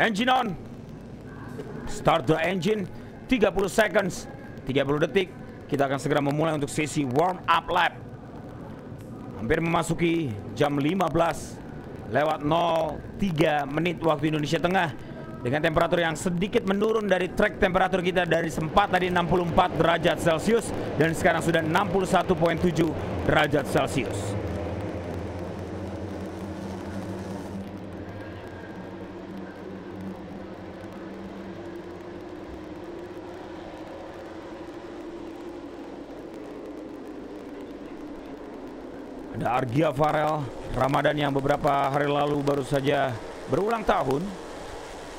Engine on. Start the engine. 30 seconds, 30 detik. Kita akan segera memulai untuk sesi warm up lap. Hampir memasuki jam 15 lewat 03 menit waktu Indonesia Tengah, dengan temperatur yang sedikit menurun dari track temperatur kita dari sempat tadi 64 derajat Celcius dan sekarang sudah 61,7 derajat Celcius. Ada Argia Farel Ramadan yang beberapa hari lalu baru saja berulang tahun,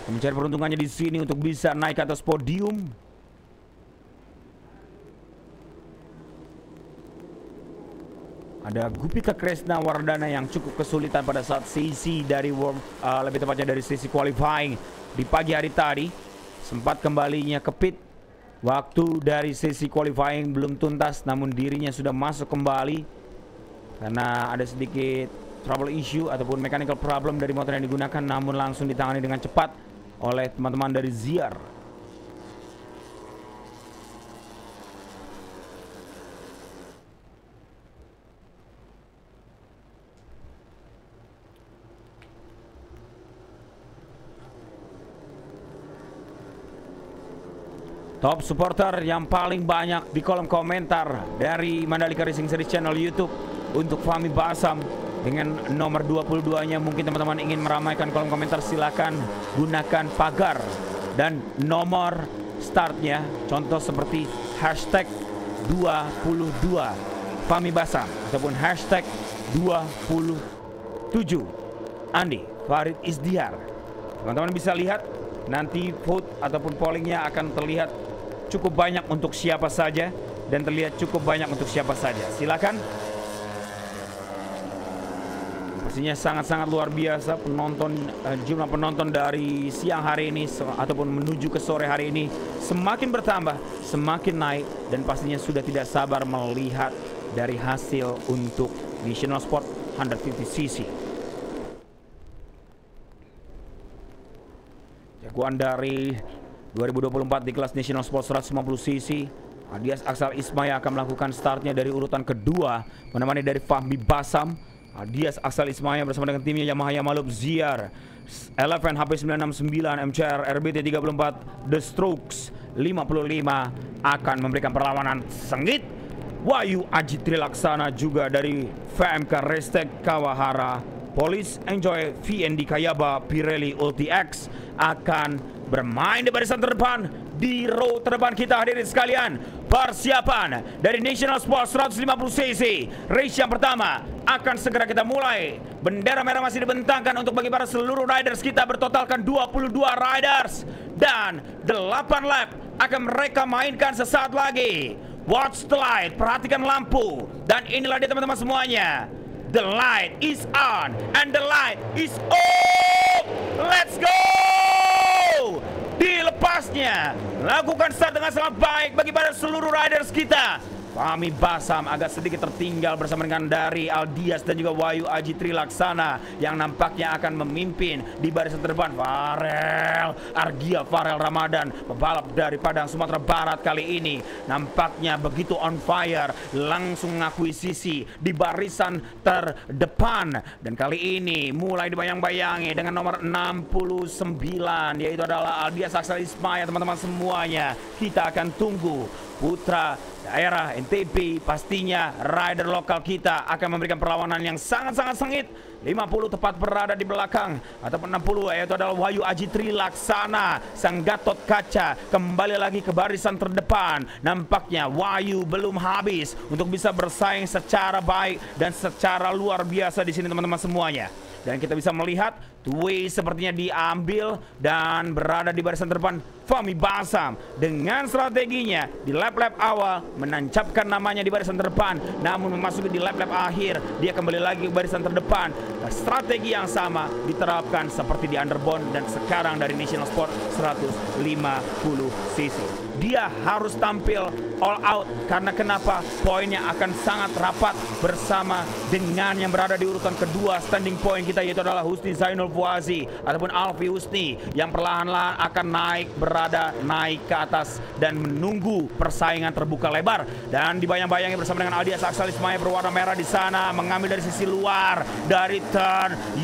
mencari peruntungannya di sini untuk bisa naik ke atas podium. Ada Gupita Kresna Wardana yang cukup kesulitan pada saat sesi dari lebih tepatnya dari sesi qualifying di pagi hari tadi. Sempat kembalinya ke pit. Waktu dari sesi qualifying belum tuntas, namun dirinya sudah masuk kembali karena ada sedikit trouble issue ataupun mechanical problem dari motor yang digunakan, namun langsung ditangani dengan cepat oleh teman-teman dari ZR. Top supporter yang paling banyak di kolom komentar dari Mandalika Racing Series channel YouTube untuk Fahmi Basam dengan nomor 22-nya. Mungkin teman-teman ingin meramaikan kolom komentar, silakan gunakan pagar dan nomor startnya, contoh seperti hashtag 22 Fahmi Basam ataupun hashtag 27 Andi Farid Isdihar. Teman-teman bisa lihat nanti vote ataupun pollingnya akan terlihat cukup banyak untuk siapa saja dan terlihat cukup banyak untuk siapa saja. Silakan. Pastinya sangat-sangat luar biasa jumlah penonton dari siang hari ini ataupun menuju ke sore hari ini semakin bertambah, semakin naik, dan pastinya sudah tidak sabar melihat dari hasil untuk National Sport 150cc. Jagoan dari 2024 di kelas National Sport 150cc, Adias Aksal Ismaya akan melakukan startnya dari urutan kedua, menemani dari Fahmi Basam. Adias Aksal Ismaya bersama dengan timnya Yamaha Yamalup ZR 11 HP969 MCR RBT 34 The Strokes 55 akan memberikan perlawanan sengit. Wahyu Aji Trilaksana juga dari VMK Restek Kawahara Police Enjoy VND Kayaba Pirelli Ulti X akan bermain di barisan terdepan. Di row terdepan kita, hadirin sekalian, persiapan dari National Sport 150cc race yang pertama akan segera kita mulai. Bendera merah masih dibentangkan untuk bagi para seluruh riders kita, bertotalkan 22 riders dan 8 lap akan mereka mainkan sesaat lagi. Watch the light, perhatikan lampu, dan inilah dia teman-teman semuanya. The light is on and the light is off. Let's go! Dilepasnya, lakukan start dengan sangat baik bagi para seluruh riders kita. Fahmi Basam agak sedikit tertinggal bersama dengan dari Aldias dan juga Wahyu Aji Trilaksana yang nampaknya akan memimpin di barisan terdepan. Argia Farel Ramadan, pebalap dari Padang Sumatera Barat kali ini nampaknya begitu on fire, langsung mengakuisisi di barisan terdepan, dan kali ini mulai dibayang-bayangi dengan nomor 69 yaitu adalah Aldias Aksal Ismaya. Teman-teman semuanya, kita akan tunggu putra daerah NTB, pastinya rider lokal kita akan memberikan perlawanan yang sangat-sangat sengit. 50 tepat berada di belakang, ataupun 60 yaitu adalah Wahyu Aji Trilaksana, sang Gatot Kaca, kembali lagi ke barisan terdepan. Nampaknya Wahyu belum habis untuk bisa bersaing secara baik dan secara luar biasa di sini teman-teman semuanya. Dan kita bisa melihat two-way sepertinya diambil dan berada di barisan terdepan Fahmi Basam dengan strateginya di lap-lap awal menancapkan namanya di barisan terdepan, namun memasuki di lap-lap akhir dia kembali lagi ke barisan terdepan. Strategi yang sama diterapkan seperti di Underbone dan sekarang dari National Sport 150cc. dia harus tampil all out. Karena kenapa? Poinnya akan sangat rapat bersama dengan yang berada di urutan kedua standing point kita, yaitu adalah Husni Zainul Fuazi ataupun Alfi Husni yang perlahan-lahan akan naik ke atas dan menunggu persaingan terbuka lebar. Dan dibayang-bayangi bersama dengan Aldias Aksal Ismaya berwarna merah di sana, mengambil dari sisi luar, dari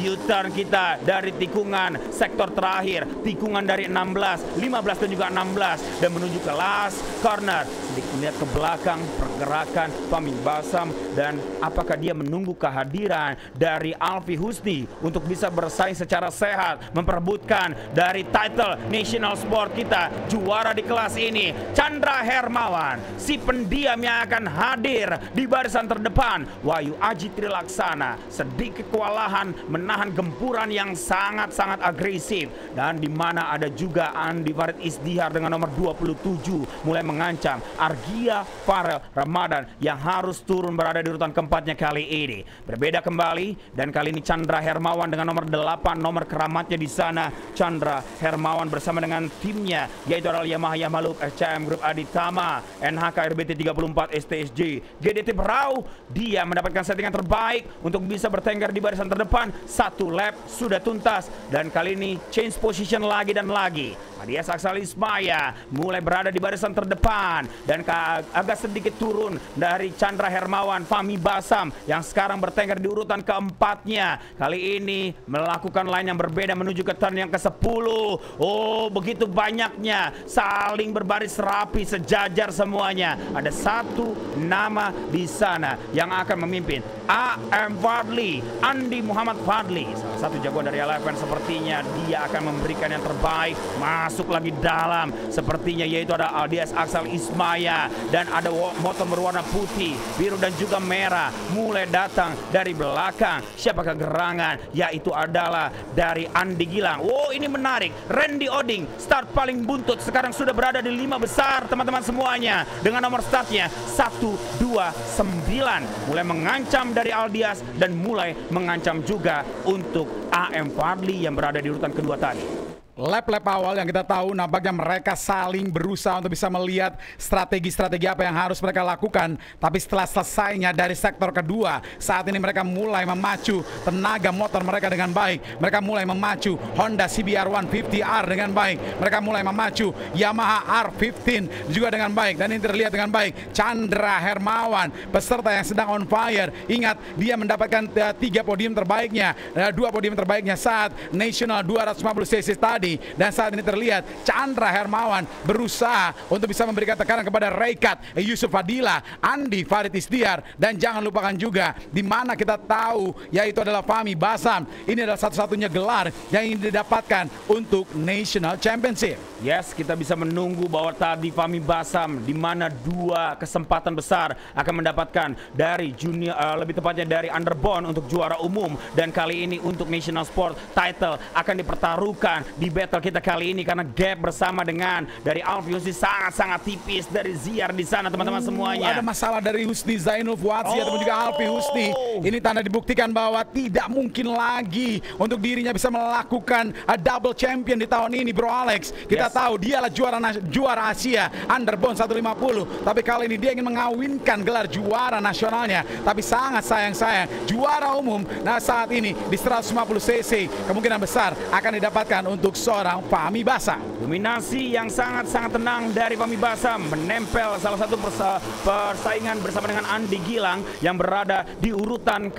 U-turn kita, dari tikungan sektor terakhir, tikungan dari 16, 15 dan juga 16, dan menuju ke last corner. Sedikit melihat ke belakang pergerakan Fahmi Basam, dan apakah dia menunggu kehadiran dari Alfi Husni untuk bisa bersaing secara sehat, memperebutkan dari title National Sport kita, juara di kelas ini. Chandra Hermawan, si pendiam yang akan hadir di barisan terdepan. Wahyu Aji Trilaksana sedikit kewalahan menahan gempuran yang sangat-sangat agresif, dan di mana ada juga Andi Farid Isdihar dengan nomor 27 mulai mengancam Argia Farel Ramadan yang harus turun berada di urutan keempatnya kali ini. Berbeda kembali, dan kali ini Chandra Hermawan dengan nomor 8, nomor keramatnya di sana. Chandra Hermawan bersama dengan timnya, yaitu adalah Yamaha Yamaluk SCM Group Aditama, NHK RBT 34 STSJ GDT Berau. Dia mendapatkan settingan terbaik untuk bisa bertengger di barisan terdepan. Satu lap sudah tuntas, dan kali ini change position lagi dan lagi. Aldias Aksal Ismaya mulai berada di barisan terdepan, dan agak sedikit turun dari Chandra Hermawan. Fahmi Basam yang sekarang bertengger di urutan keempatnya, kali ini melakukan line yang berbeda menuju ke turn yang ke-10. Oh, begitu banyaknya, saling berbaris rapi, sejajar semuanya. Ada satu nama di sana yang akan memimpin, AM Fadli, Andi Muhammad Fadli, salah satu jagoan dari LFN. Sepertinya dia akan memberikan yang terbaik, masuk lagi dalam sepertinya, yaitu ada Aldias Aksal Ismaya, dan ada motor berwarna putih, biru dan juga merah mulai datang dari belakang. Siapakah gerangan? Yaitu adalah dari Andi Gilang. Oh, ini menarik. Randy Oding, start paling buntut, sekarang sudah berada di 5 besar teman-teman semuanya, dengan nomor startnya 129, mulai mengancam dari Aldias dan mulai mengancam juga untuk AM Fadli yang berada di urutan kedua tadi. Lap-lap awal yang kita tahu nampaknya mereka saling berusaha untuk bisa melihat strategi-strategi apa yang harus mereka lakukan. Tapi setelah selesainya dari sektor kedua, saat ini mereka mulai memacu tenaga motor mereka dengan baik. Mereka mulai memacu Honda CBR 150R dengan baik. Mereka mulai memacu Yamaha R15 juga dengan baik. Dan ini terlihat dengan baik. Chandra Hermawan, peserta yang sedang on fire. Ingat, dia mendapatkan 3 podium terbaiknya, 2 podium terbaiknya saat National 250cc tadi. Dan saat ini terlihat Chandra Hermawan berusaha untuk bisa memberikan tekanan kepada Reikat, Yusuf Fadila, Andi Farid Isdihar, dan jangan lupakan juga di mana kita tahu yaitu adalah Fahmi Basam. Ini adalah satu-satunya gelar yang ingin didapatkan untuk National Championship. Yes, kita bisa menunggu bahwa tadi Fahmi Basam di mana 2 kesempatan besar akan mendapatkan dari junior, lebih tepatnya dari underbone untuk juara umum, dan kali ini untuk National Sport title akan dipertaruhkan di battle kita kali ini, karena gap bersama dengan dari Alfi Husni sangat-sangat tipis dari Ziar di sana teman-teman semuanya. Ada masalah dari Husni Zainul Fuazi ataupun juga Alfi Husni. Ini tanda dibuktikan bahwa tidak mungkin lagi untuk dirinya bisa melakukan double champion di tahun ini, Bro Alex. Kita tahu dialah juara Asia underbone 150, tapi kali ini dia ingin mengawinkan gelar juara nasionalnya. Tapi sangat sayang juara umum saat ini di 150cc kemungkinan besar akan didapatkan untuk seorang Fahmi Basam. Dominasi yang sangat-sangat tenang dari Fahmi Basam menempel salah satu persaingan bersama dengan Andi Gilang yang berada di urutan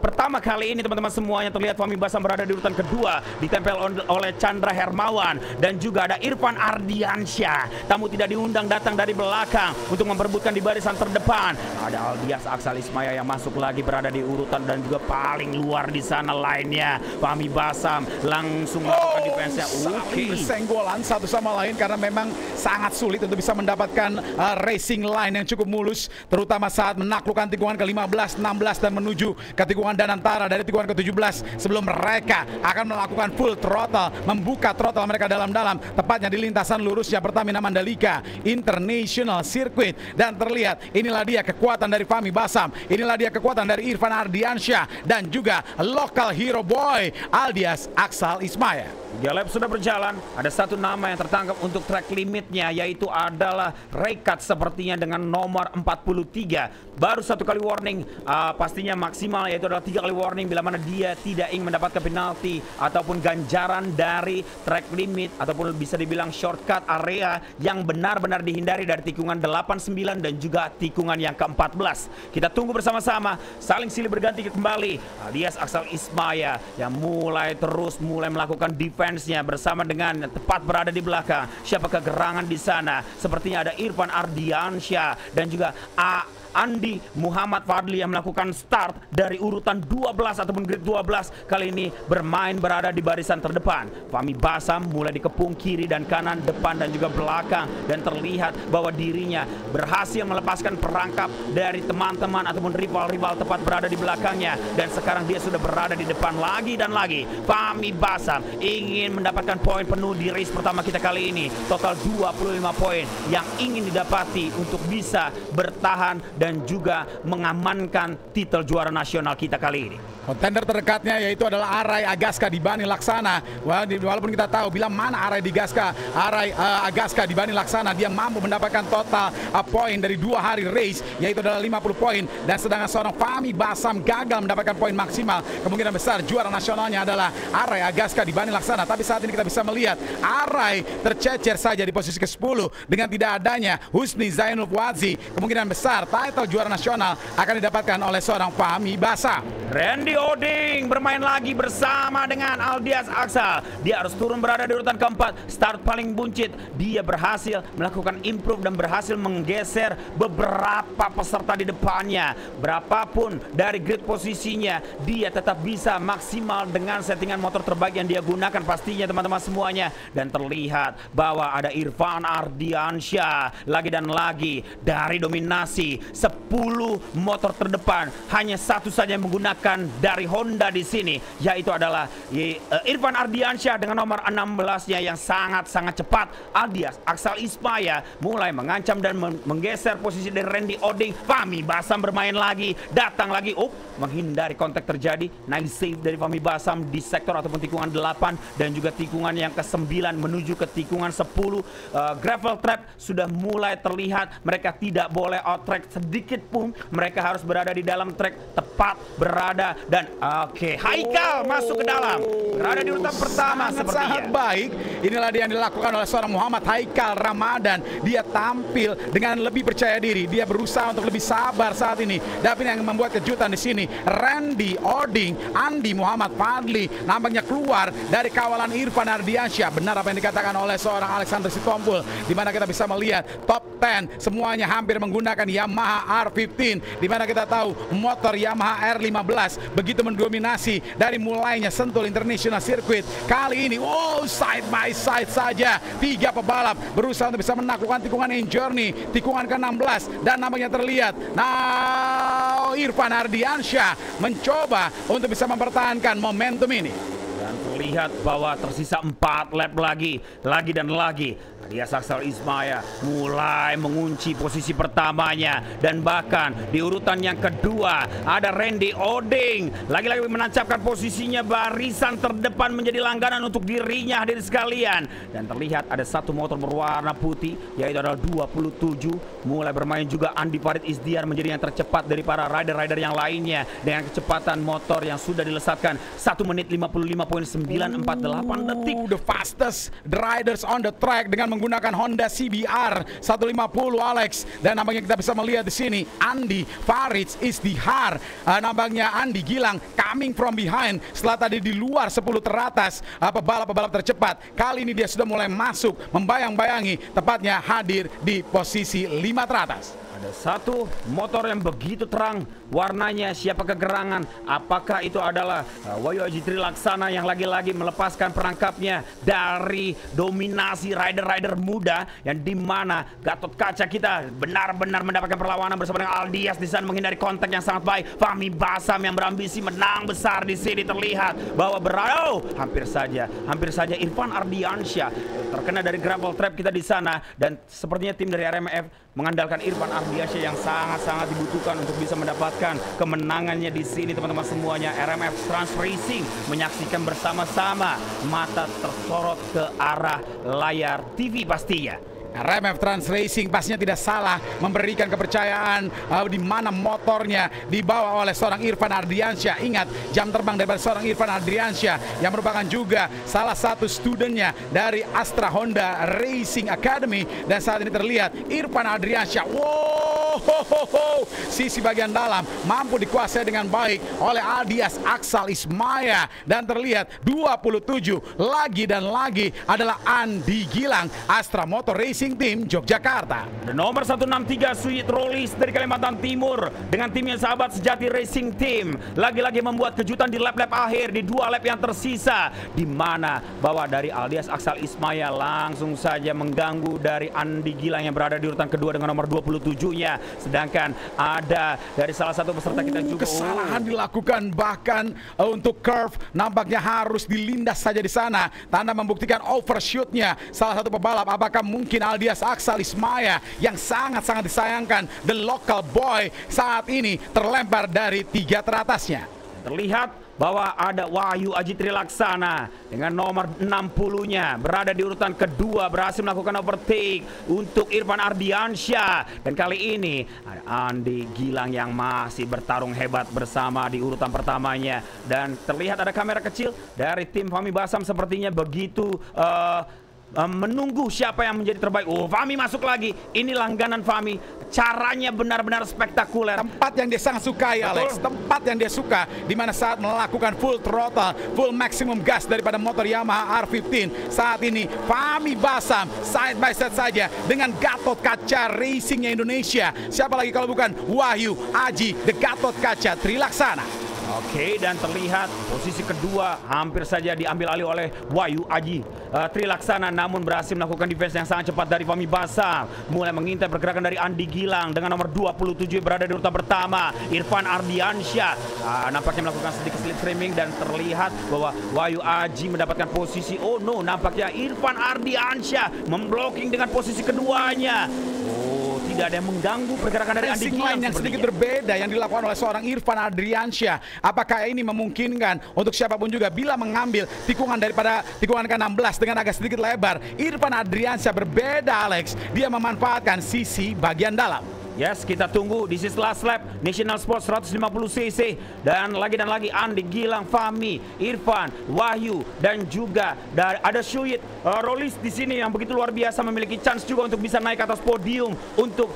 pertama kali ini teman-teman semuanya. Terlihat Fahmi Basam berada di urutan kedua, ditempel oleh Chandra Hermawan, dan juga ada Irfan Ardiansyah, tamu tidak diundang, datang dari belakang untuk memperebutkan di barisan terdepan. Ada Aldias Aksal Ismaya yang masuk lagi berada di urutan dan juga paling luar di sana lainnya. Fahmi Basam langsung melakukan defense-nya. Saling bersenggolan satu sama lain karena memang sangat sulit untuk bisa mendapatkan racing line yang cukup mulus, terutama saat menaklukkan tikungan ke-15, 16 dan menuju ke tikungan Danantara dari tikungan ke-17 sebelum mereka akan melakukan full throttle, membuka throttle mereka dalam-dalam, tepatnya di lintasan lurusnya Pertamina Mandalika International Circuit. Dan terlihat inilah dia kekuatan dari Fahmi Basam, inilah dia kekuatan dari Irfan Ardiansyah dan juga local hero boy Aldias Aksal Ismaya. 3 lap sudah berjalan, ada satu nama yang tertangkap untuk track limitnya, yaitu adalah Raycat sepertinya dengan nomor 43. Baru satu kali warning, pastinya maksimal, yaitu adalah 3 kali warning bila mana dia tidak ingin mendapatkan penalti ataupun ganjaran dari track limit ataupun bisa dibilang shortcut area yang benar-benar dihindari dari tikungan 89 dan juga tikungan yang ke-14. Kita tunggu bersama-sama, saling silih berganti kembali. Alias Axel Ismaya yang mulai melakukan defense-nya bersama dengan tepat berada di belakang. Siapakah gerangan di sana? Sepertinya ada Irfan Ardiansyah dan juga Andi Muhammad Fadli yang melakukan start dari urutan 12 ataupun grid 12. Kali ini bermain berada di barisan terdepan. Fahmi Basam mulai dikepung kiri dan kanan, depan dan juga belakang, dan terlihat bahwa dirinya berhasil melepaskan perangkap dari teman-teman ataupun rival-rival tepat berada di belakangnya, dan sekarang dia sudah berada di depan lagi dan lagi. Fahmi Basam ingin mendapatkan poin penuh di race pertama kita kali ini. Total 25 poin yang ingin didapati untuk bisa bertahan dan juga mengamankan titel juara nasional kita kali ini. Kontender terdekatnya yaitu adalah Arai Agaska Dibani Laksana. Walaupun kita tahu bila mana Arai Agaska Dibani Laksana, dia mampu mendapatkan total poin dari 2 hari race, yaitu adalah 50 poin, dan sedangkan seorang Fahmi Basam gagal mendapatkan poin maksimal. Kemungkinan besar juara nasionalnya adalah Arai Agaska Dibani Laksana. Tapi saat ini kita bisa melihat Arai tercecer saja di posisi ke-10 dengan tidak adanya Husni Zainul Fuadzi. Kemungkinan besar title juara nasional akan didapatkan oleh seorang Fahmi Basam. Randy Oding bermain lagi bersama dengan Aldias Axel. Dia harus turun berada di urutan keempat. Start paling buncit. Dia berhasil melakukan improve dan berhasil menggeser beberapa peserta di depannya. Berapapun dari grid posisinya, dia tetap bisa maksimal dengan settingan motor terbaik yang dia gunakan pastinya teman-teman semuanya. Dan terlihat bahwa ada Irfan Ardiansyah lagi dan lagi dari dominasi 10 motor terdepan. Hanya satu saja yang menggunakan dari Honda di sini, yaitu adalah Irfan Ardiansyah dengan nomor 16-nya yang sangat-sangat cepat. Aldias Axel Ismaya mulai mengancam dan menggeser posisi dari Randy Oding. Fahmi Basam bermain lagi, datang lagi, menghindari kontak terjadi. Nice save dari Fahmi Basam di sektor ataupun tikungan 8 dan juga tikungan yang ke-9 menuju ke tikungan 10. Gravel trap sudah mulai terlihat, mereka tidak boleh out track sedikit pun, mereka harus berada di dalam track, tepat berada. Dan Haikal masuk ke dalam, berada di urutan pertama sepertinya. Sangat baik. Inilah dia yang dilakukan oleh seorang Muhammad Haikal Ramadan. Dia tampil dengan lebih percaya diri. Dia berusaha untuk lebih sabar saat ini. Tapi yang membuat kejutan di sini, Randy Oding, Andi Muhammad Fadli nampaknya keluar dari kawalan Irfan Ardiansyah. Benar apa yang dikatakan oleh seorang Alexander Sitompul, di mana kita bisa melihat top 10 semuanya hampir menggunakan Yamaha R15, di mana kita tahu motor Yamaha R15 begitu mendominasi dari mulainya Sentul International Circuit. Kali ini side by side saja 3 pebalap berusaha untuk bisa menaklukkan tikungan Journey, tikungan ke-16, dan namanya terlihat Irfan Ardiansyah mencoba untuk bisa mempertahankan momentum ini. Dan terlihat bahwa tersisa 4 lap lagi dan lagi. Alias Axel Ismaya mulai mengunci posisi pertamanya, dan bahkan di urutan yang kedua ada Randy Oding lagi-lagi menancapkan posisinya barisan terdepan menjadi langganan untuk dirinya hadirin sekalian. Dan terlihat ada satu motor berwarna putih, yaitu adalah 27. Mulai bermain juga Andi Farid Isdiar menjadi yang tercepat dari para rider-rider yang lainnya dengan kecepatan motor yang sudah dilesatkan 1 menit 55.948 detik. The fastest riders on the track dengan menggunakan Honda CBR 150, Alex. Dan nampaknya kita bisa melihat di sini Andi Farid Isdihar, nampaknya Andi Gilang coming from behind setelah tadi di luar 10 teratas pebalap-pebalap tercepat. Kali ini dia sudah mulai masuk, membayang-bayangi, tepatnya hadir di posisi 5 teratas. Ada satu motor yang begitu terang warnanya, siapakah gerangan? Apakah itu adalah Wahyu Aji Trilaksana yang lagi-lagi melepaskan perangkapnya dari dominasi rider-rider muda, yang dimana Gatot Kaca kita benar-benar mendapatkan perlawanan bersama dengan Aldias di sana menghindari kontak yang sangat baik. Fahmi Basam yang berambisi menang besar di sini, terlihat bahwa hampir saja Irfan Ardiansyah terkena dari gravel trap kita di sana, dan sepertinya tim dari RMF mengandalkan Irfan Ardiansyah yang sangat-sangat dibutuhkan untuk bisa mendapatkan kemenangannya di sini, teman-teman semuanya. RMF Trans Racing menyaksikan bersama-sama, mata tersorot ke arah layar TV pastinya. RMF Trans Racing pastinya tidak salah memberikan kepercayaan di mana motornya dibawa oleh seorang Irfan Ardiansyah. Ingat, jam terbang daripada seorang Irfan Ardiansyah yang merupakan juga salah satu studennya dari Astra Honda Racing Academy. Dan saat ini terlihat Irfan Ardiansyah, sisi bagian dalam mampu dikuasai dengan baik oleh Aldias Aksal Ismaya. Dan terlihat 27 lagi dan lagi adalah Andi Gilang, Astra Motor Racing Team Yogyakarta. Dan nomor 163 Suyit Rolis dari Kalimantan Timur dengan timnya sahabat sejati Racing Team lagi-lagi membuat kejutan di lap-lap akhir, di 2 lap yang tersisa, di mana bahwa dari Aldias Aksal Ismaya langsung saja mengganggu dari Andi Gilang yang berada di urutan kedua dengan nomor 27-nya. Sedangkan ada dari salah satu peserta kita juga kesalahan dilakukan, bahkan untuk curve nampaknya harus dilindas saja di sana. Tanda membuktikan overshootnya salah satu pebalap. Apakah mungkin Aldias Aksal Ismaya yang sangat-sangat disayangkan, the local boy, saat ini terlempar dari 3 teratasnya? Terlihat bahwa ada Wahyu Aji Trilaksana dengan nomor 60-nya berada di urutan kedua, berhasil melakukan overtake untuk Irfan Ardiansyah. Dan kali ini ada Andi Gilang yang masih bertarung hebat bersama di urutan pertamanya. Dan terlihat ada kamera kecil dari tim Fahmi Basam sepertinya begitu menunggu siapa yang menjadi terbaik. Fahmi masuk lagi. Ini langganan Fahmi. Caranya benar-benar spektakuler. Tempat yang dia sangat sukai, Alex. Tempat yang dia suka, di mana saat melakukan full throttle, full maximum gas daripada motor Yamaha R15. Saat ini Fahmi Basam side by side saja dengan Gatot Kaca Racingnya Indonesia. Siapa lagi kalau bukan Wahyu Aji, the Gatot Kaca Trilaksana. Oke, dan terlihat posisi kedua hampir saja diambil alih oleh Wahyu Aji Trilaksana, namun berhasil melakukan defense yang sangat cepat dari Fahmi Basam. Mulai mengintai pergerakan dari Andi Gilang dengan nomor 27 berada di urutan pertama, Irfan Ardiansyah. Nampaknya melakukan sedikit slip trimming dan terlihat bahwa Wahyu Aji mendapatkan posisi. Oh no, nampaknya Irfan Ardiansyah memblocking dengan posisi keduanya. Tidak ada yang mengganggu pergerakan dari Andi Gilang yang sedikit berbeda yang dilakukan oleh seorang Irfan Ardiansyah. Apakah ini memungkinkan untuk siapapun juga bila mengambil tikungan daripada tikungan ke-16 dengan agak sedikit lebar? Irfan Ardiansyah berbeda, Alex. Dia memanfaatkan sisi bagian dalam. Yes, kita tunggu. This is last lap National Sports 150cc. Dan lagi Andi Gilang, Fahmi, Irfan, Wahyu, dan juga ada Suyit Rolis di sini yang begitu luar biasa, memiliki chance juga untuk bisa naik ke atas podium untuk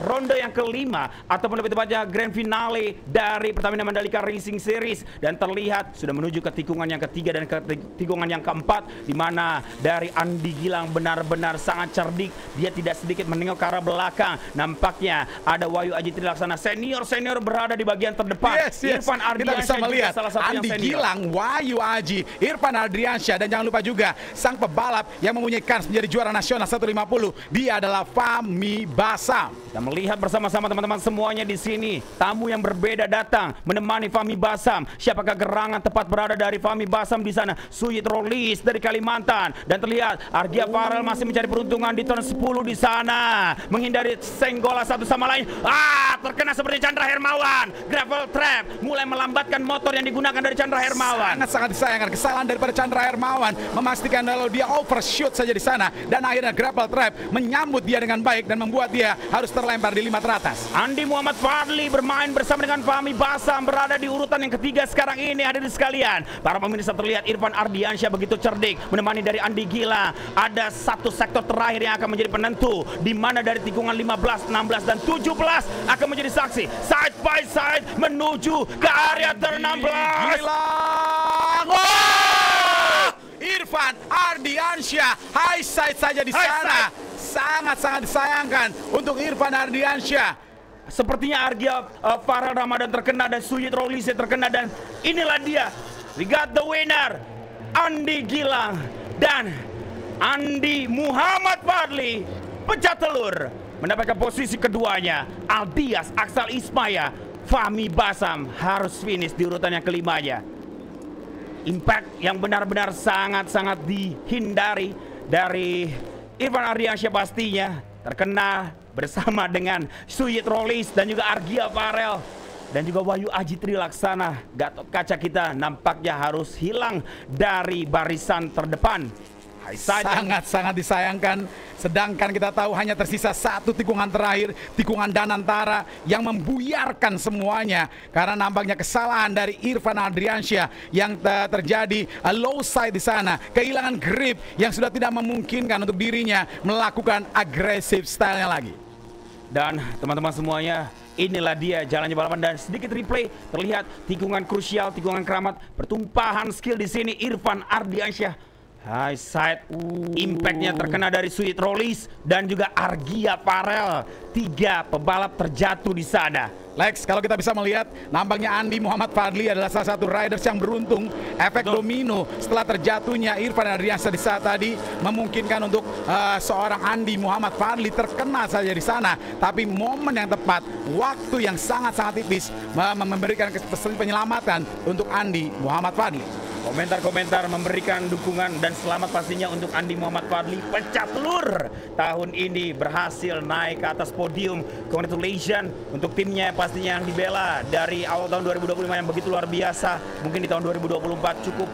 ronde yang kelima ataupun lebih tepatnya grand finale dari Pertamina Mandalika Racing Series. Dan terlihat sudah menuju ke tikungan yang ketiga dan ke tikungan yang keempat, di mana dari Andi Gilang benar-benar sangat cerdik. Dia tidak sedikit menengok ke arah belakang. Nampaknya ada Wahyu Aji Trilaksana senior berada di bagian terdepan. Irfan Ardiansyah kita bisa melihat salah satu Andi Gilang, Wahyu Aji, Irfan Ardiansyah, dan jangan lupa juga sang pebalap yang mempunyai kans menjadi juara nasional 150. Dia adalah Fahmi Basam. Kita melihat bersama-sama teman-teman semuanya di sini. Tamu yang berbeda datang menemani Fahmi Basam. Siapakah gerangan tepat berada dari Fahmi Basam di sana? Suyit Rolis dari Kalimantan, dan terlihat Argia Farel masih mencari peruntungan di turn 10 di sana, menghindari senggolan satu sama lain. Terkena seperti Chandra Hermawan. Gravel trap mulai melambatkan motor yang digunakan dari Chandra Hermawan. Sangat disayangkan kesalahan daripada Chandra Hermawan, memastikan kalau dia overshoot saja di sana, dan akhirnya gravel trap menyambut dia dengan baik dan membuat dia harus terlempar di 5 teratas. Andi Muhammad Fadli bermain bersama dengan Fahmi Basam berada di urutan yang ketiga sekarang ini. Hadirin sekalian, para pemirsa, terlihat Irfan Ardiansyah begitu cerdik menemani dari Andi Gilang. Ada satu sektor terakhir yang akan menjadi penentu, di mana dari tikungan 15, 16 dan 17 akan menjadi saksi side by side menuju ke area turn 16. Irfan Ardiansyah high side saja di sana. Sangat-sangat disayangkan untuk Irfan Ardiansyah. Sepertinya Argia Farel Ramadan terkena dan Suyit Rolis terkena, dan inilah dia. We got the winner, Andi Gilang dan Andi Muhammad Fadli. Pecah telur mendapatkan posisi keduanya. Aldias Aksal Ismaya, Fahmi Basam harus finish di urutan yang kelimanya. Impact yang benar-benar sangat-sangat dihindari dari Irfan Ardiansyah pastinya. Terkena bersama dengan Suyit Rolis dan juga Argia Farel dan juga Wahyu Aji Trilaksana. Gatot Kaca kita nampaknya harus hilang dari barisan terdepan. Sangat-sangat disayangkan. Sedangkan kita tahu hanya tersisa satu tikungan terakhir, tikungan Danantara yang membuyarkan semuanya. Karena nampaknya kesalahan dari Irfan Adriansyah yang terjadi low side di sana. Kehilangan grip yang sudah tidak memungkinkan untuk dirinya melakukan agresif stylenya lagi. Dan teman-teman semuanya, inilah dia jalannya balapan dan sedikit replay terlihat tikungan krusial, tikungan keramat, pertumpahan skill di sini Irfan Ardiansyah. High side, impactnya terkena dari Suyit Rolis dan juga Argia Farel. 3 pebalap terjatuh di sana. Lex, kalau kita bisa melihat, nampaknya Andi Muhammad Fadli adalah salah satu riders yang beruntung. Efek domino setelah terjatuhnya Irfan Adriansyah di saat tadi memungkinkan untuk seorang Andi Muhammad Fadli terkena saja di sana. Tapi momen yang tepat, waktu yang sangat-sangat tipis memberikan penyelamatan untuk Andi Muhammad Fadli. Komentar-komentar memberikan dukungan dan selamat pastinya untuk Andi Muhammad Fadli. Pecah telur tahun ini berhasil naik ke atas podium. Congratulations untuk timnya pastinya yang dibela dari awal tahun 2025 yang begitu luar biasa. Mungkin di tahun 2024 cukup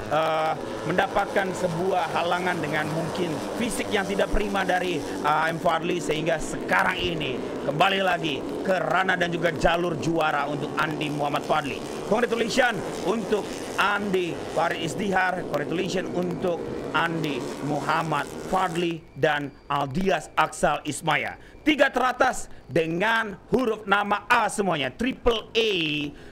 mendapatkan sebuah halangan dengan mungkin fisik yang tidak prima dari AM Fadli, sehingga sekarang ini kembali lagi ke ranah dan juga jalur juara untuk Andi Muhammad Fadli. Congratulations untuk Andi Farid Izdihar, congratulations untuk Andi Muhammad Fadli dan Aldias Aksal Ismaya. 3 teratas dengan huruf nama A semuanya, Triple A,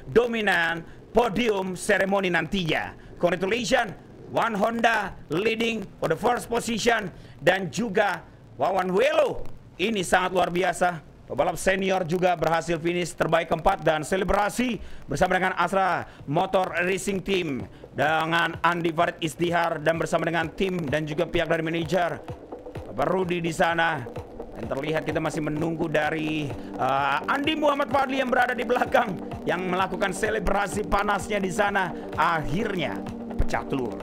dominan podium seremoni nantinya. Congratulations, One Honda leading for the first position dan juga Wawan Welo. Ini sangat luar biasa. Pebalap senior juga berhasil finish terbaik keempat dan selebrasi bersama dengan Astra Motor Racing Team dengan Andi Farid Izdihar dan bersama dengan tim dan juga pihak dari manajer Bapak Rudi di sana. Dan terlihat kita masih menunggu dari Andi Muhammad Fadli yang berada di belakang yang melakukan selebrasi panasnya di sana. Akhirnya pecah telur.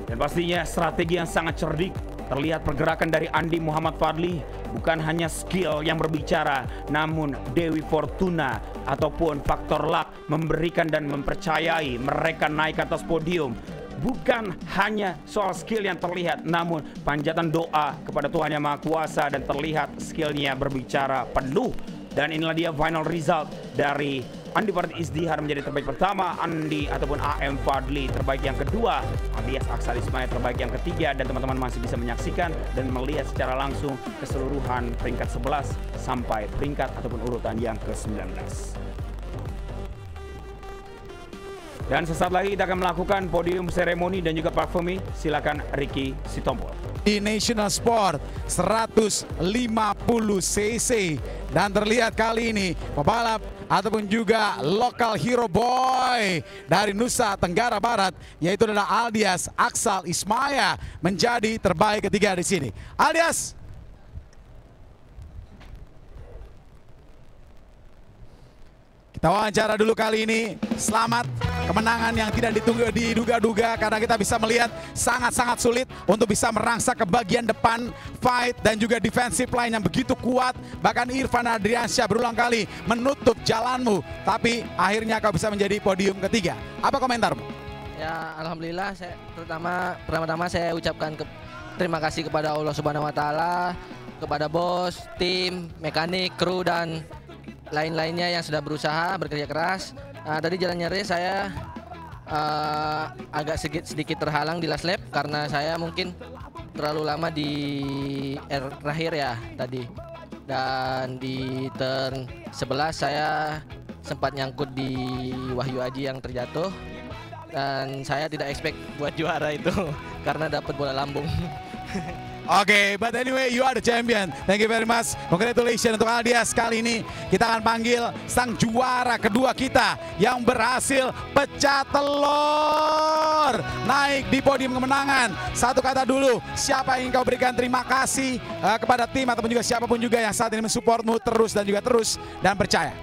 Dan pastinya strategi yang sangat cerdik. Terlihat pergerakan dari Andi Muhammad Fadli. Bukan hanya skill yang berbicara, namun Dewi Fortuna ataupun faktor luck memberikan dan mempercayai mereka naik ke atas podium. Bukan hanya soal skill yang terlihat, namun panjatan doa kepada Tuhan Yang Maha Kuasa dan terlihat skillnya berbicara penuh. Dan inilah dia final result dari Andi Farid Izdihar menjadi terbaik pertama, Andi ataupun AM Fadli terbaik yang kedua, Aldias Aksal Ismaya terbaik yang ketiga, dan teman-teman masih bisa menyaksikan dan melihat secara langsung keseluruhan peringkat 11 sampai peringkat ataupun urutan yang ke-19. Dan sesaat lagi kita akan melakukan podium seremoni dan juga parfumi. Silakan Ricky Sitompul. Di National Sport 150 cc dan terlihat kali ini pebalap ataupun juga lokal hero boy dari Nusa Tenggara Barat yaitu adalah Aldias Aksal Ismaya menjadi terbaik ketiga di sini. Aldias, kita wawancara dulu kali ini. Selamat kemenangan yang tidak diduga-duga karena kita bisa melihat sangat-sangat sulit untuk bisa merangsak ke bagian depan fight dan juga defensive line yang begitu kuat. Bahkan Irfan Adriansyah berulang kali menutup jalanmu, tapi akhirnya kau bisa menjadi podium ketiga. Apa komentarmu? Ya, alhamdulillah. Pertama-tama saya ucapkan terima kasih kepada Allah Subhanahu Wa Taala, kepada bos, tim, mekanik, kru dan lain-lainnya yang sudah berusaha bekerja keras. Tadi jalannya race saya agak sedikit terhalang di last lap karena saya mungkin terlalu lama di terakhir ya tadi. Dan di turn 11 saya sempat nyangkut di Wahyu Aji yang terjatuh. Dan saya tidak expect buat juara itu karena dapat bola lambung. Oke, but anyway, you are the champion. Thank you very much. Congratulations untuk Aldias. Kali ini kita akan panggil sang juara kedua kita yang berhasil pecah telur, naik di podium kemenangan. Satu kata dulu, siapa yang ingin kau berikan terima kasih kepada tim ataupun juga siapapun juga yang saat ini mensupportmu terus dan juga terus dan percaya.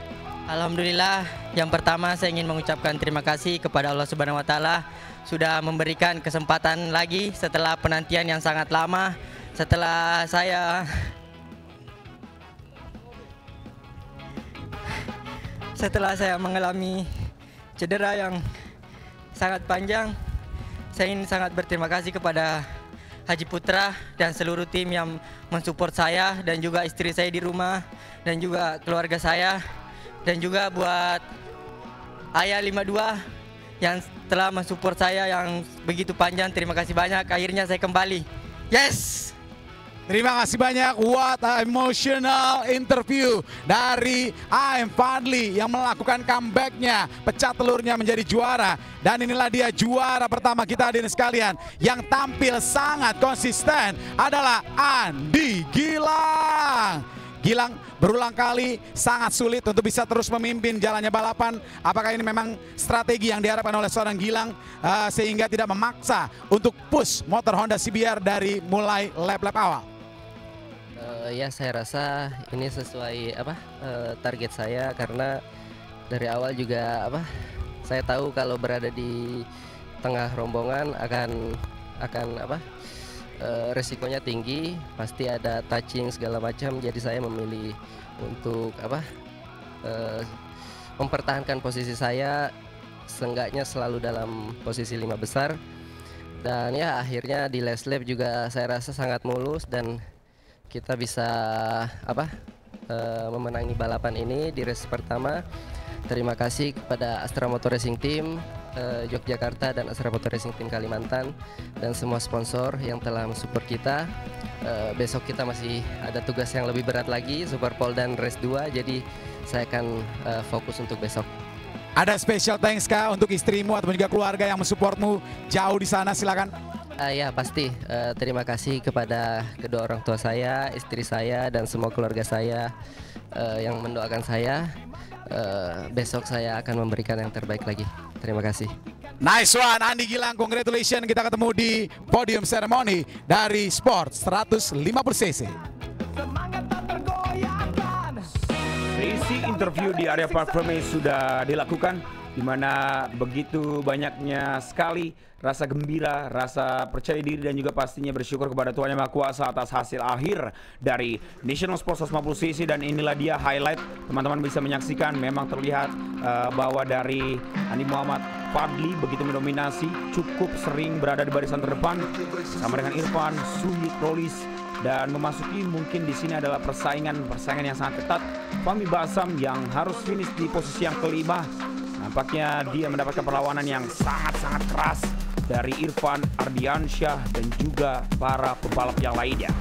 Alhamdulillah, yang pertama saya ingin mengucapkan terima kasih kepada Allah Subhanahu wa taala sudah memberikan kesempatan lagi setelah penantian yang sangat lama. Setelah saya mengalami cedera yang sangat panjang, saya ingin sangat berterima kasih kepada Haji Putra dan seluruh tim yang mensupport saya, dan juga istri saya di rumah, dan juga keluarga saya, dan juga buat Ayah 52 yang telah mensupport saya yang begitu panjang. Terima kasih banyak, akhirnya saya kembali. Yes! Terima kasih banyak. What a emotional interview dari AM Fadli yang melakukan comebacknya, pecah telurnya menjadi juara. Dan inilah dia juara pertama kita, hadirin sekalian, yang tampil sangat konsisten adalah Andi Gilang. Gilang berulang kali sangat sulit untuk bisa terus memimpin jalannya balapan. Apakah ini memang strategi yang diharapkan oleh seorang Gilang sehingga tidak memaksa untuk push motor Honda CBR dari mulai lap-lap awal? Ya, saya rasa ini sesuai target saya, karena dari awal juga saya tahu kalau berada di tengah rombongan akan resikonya tinggi, pasti ada touching segala macam. Jadi saya memilih untuk mempertahankan posisi saya, seenggaknya selalu dalam posisi 5 besar. Dan ya akhirnya di last lap juga saya rasa sangat mulus, dan kita bisa memenangi balapan ini di race pertama. Terima kasih kepada Astra Motor Racing Team Yogyakarta dan Astra Motor Racing Team Kalimantan dan semua sponsor yang telah mensupport kita. Besok kita masih ada tugas yang lebih berat lagi, Super Pole dan race 2, jadi saya akan fokus untuk besok. Ada special thanks kah untuk istrimu atau juga keluarga yang mensupportmu jauh di sana? Silakan. Ya pasti, terima kasih kepada kedua orang tua saya, istri saya, dan semua keluarga saya yang mendoakan saya. Besok saya akan memberikan yang terbaik lagi. Terima kasih. Nice one, Andi Gilang, congratulations. Kita ketemu di podium ceremony dari Sport 150cc. Sesi interview di area Park Promenade sudah dilakukan, di mana begitu banyaknya sekali rasa gembira, rasa percaya diri, dan juga pastinya bersyukur kepada Tuhan Yang Maha Kuasa atas hasil akhir dari National Sports 150cc. Dan inilah dia highlight, teman-teman bisa menyaksikan, memang terlihat bahwa dari Andi Muhammad Fadli begitu mendominasi, cukup sering berada di barisan terdepan sama dengan Irfan, Suhi, Rolis, dan memasuki mungkin di sini adalah persaingan yang sangat ketat. Fahmi Basam yang harus finish di posisi yang kelima, nampaknya dia mendapatkan perlawanan yang sangat-sangat keras dari Irfan Ardiansyah dan juga para pebalap yang lainnya.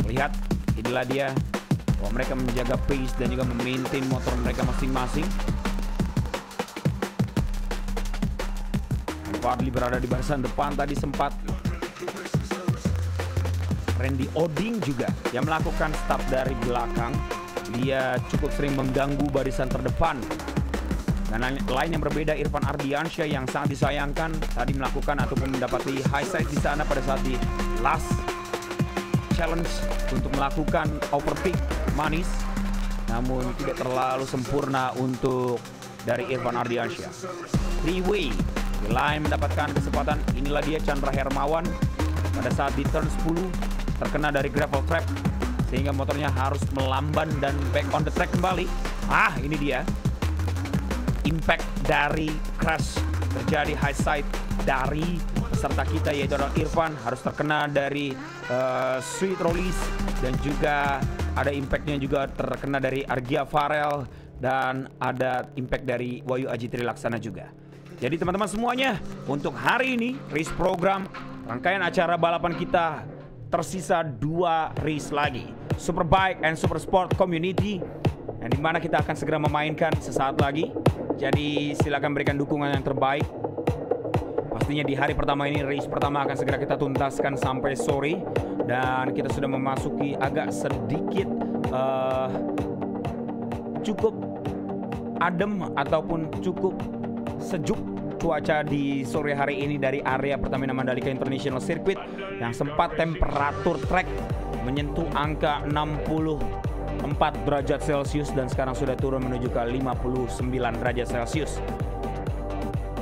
Lihat, inilah dia bahwa mereka menjaga pace dan juga memaintain motor mereka masing-masing. Fadli berada di barisan depan, tadi sempat Randy Oding juga yang melakukan start dari belakang. Dia cukup sering mengganggu barisan terdepan. Dan lain yang berbeda, Irfan Ardiansyah yang sangat disayangkan tadi melakukan ataupun mendapati high side di sana pada saat di last challenge untuk melakukan overpeak manis, namun tidak terlalu sempurna untuk dari Irfan Ardiansyah. Three-way di line mendapatkan kesempatan. Inilah dia Chandra Hermawan pada saat di turn 10 terkena dari gravel trap sehingga motornya harus melamban dan back on the track kembali. Ini dia impact dari crash, terjadi high side dari peserta kita yaitu Irfan, harus terkena dari Sweet Rollies, dan juga ada impactnya juga terkena dari Argia Farel, dan ada impact dari Wahyu Aji Trilaksana juga. Jadi teman-teman semuanya, untuk hari ini race program rangkaian acara balapan kita tersisa 2 race lagi, Superbike and Super Sport Community, yang dimana kita akan segera memainkan sesaat lagi. Jadi silakan berikan dukungan yang terbaik. Pastinya di hari pertama ini, race pertama akan segera kita tuntaskan sampai sore, dan kita sudah memasuki agak sedikit cukup adem ataupun cukup sejuk cuaca di sore hari ini dari area Pertamina Mandalika International Circuit, yang sempat temperatur track menyentuh angka 60 4 derajat Celcius dan sekarang sudah turun menuju ke 59 derajat Celcius.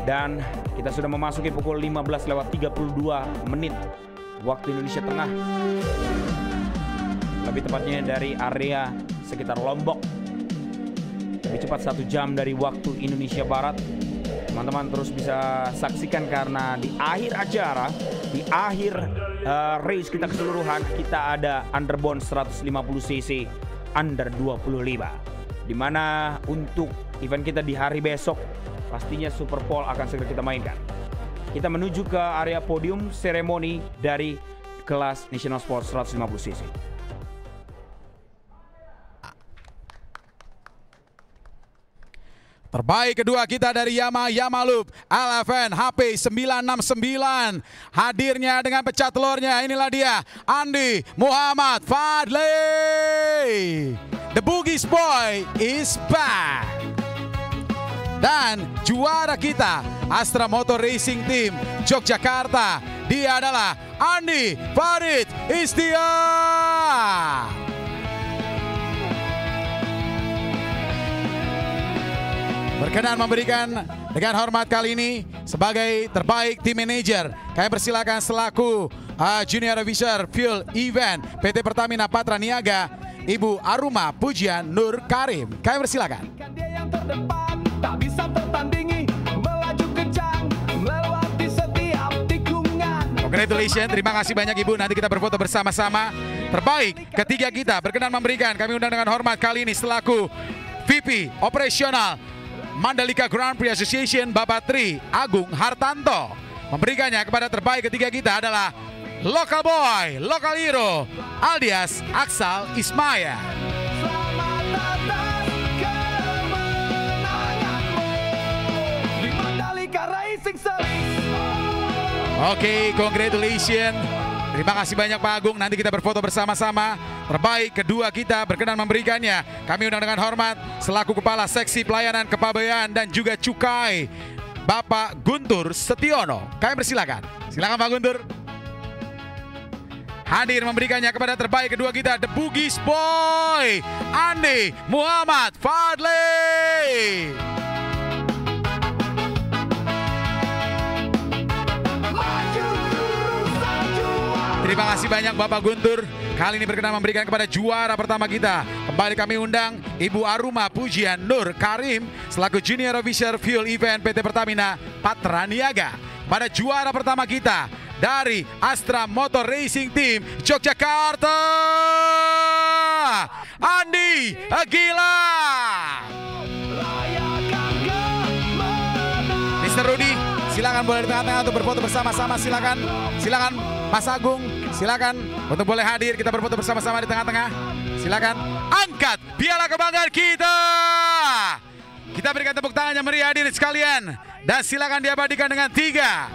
Dan kita sudah memasuki pukul 15:32 waktu Indonesia Tengah. Lebih tepatnya dari area sekitar Lombok. Lebih cepat 1 jam dari waktu Indonesia Barat. Teman-teman terus bisa saksikan karena di akhir acara, di akhir race kita keseluruhan, kita ada underbone 150cc under 25. Dimana untuk event kita di hari besok, pastinya Super Pole akan segera kita mainkan. Kita menuju ke area podium seremoni dari kelas National Sport 150cc. Terbaik kedua kita dari Yamaha Loop LFN HP 969. Hadirnya dengan pecah telurnya, inilah dia Andi Muhammad Fadli. The Bugis Boy is back. Dan juara kita Astra Motor Racing Team Yogyakarta, dia adalah Andi Farid Istia. Berkenan memberikan dengan hormat kali ini sebagai terbaik tim manajer. Kami persilakan selaku Junior Officer Fuel Event PT Pertamina Patra Niaga, Ibu Aruma Pujian Nur Karim. Kami persilakan. Congratulations, terima kasih banyak Ibu. Nanti kita berfoto bersama-sama. Terbaik ketiga kita berkenan memberikan, kami undang dengan hormat kali ini selaku VP Operasional Mandalika Grand Prix Association Bapak Tri Agung Hartanto. Memberikannya kepada terbaik ketiga kita adalah Local Boy, Local Hero alias Aksal Ismaya. Oke, congratulations. Terima kasih banyak Pak Agung, nanti kita berfoto bersama-sama. Terbaik kedua kita berkenan memberikannya, kami undang dengan hormat selaku Kepala Seksi Pelayanan Kepabeanan dan juga Cukai, Bapak Guntur Setiono. Kami persilakan. Silakan Pak Guntur. Hadir memberikannya kepada terbaik kedua kita, The Bugis Boy, Andi Muhammad Fadli. Terima kasih banyak Bapak Guntur. Kali ini berkenan memberikan kepada juara pertama kita. Kembali kami undang Ibu Aruma Pujian Nur Karim selaku Junior Officer Fuel Event PT Pertamina Patra Niaga. Pada juara pertama kita dari Astra Motor Racing Team Yogyakarta, Andi Agila. Mr. Rudy, silakan boleh di tengah-tengah untuk berfoto bersama-sama. Silakan Mas Agung, silakan untuk boleh hadir, kita berfoto bersama-sama di tengah-tengah. Silakan angkat piala kebanggaan kita. Kita berikan tepuk tangan yang meriah hadirin sekalian. Dan silakan diabadikan dengan 3,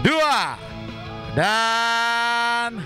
2, dan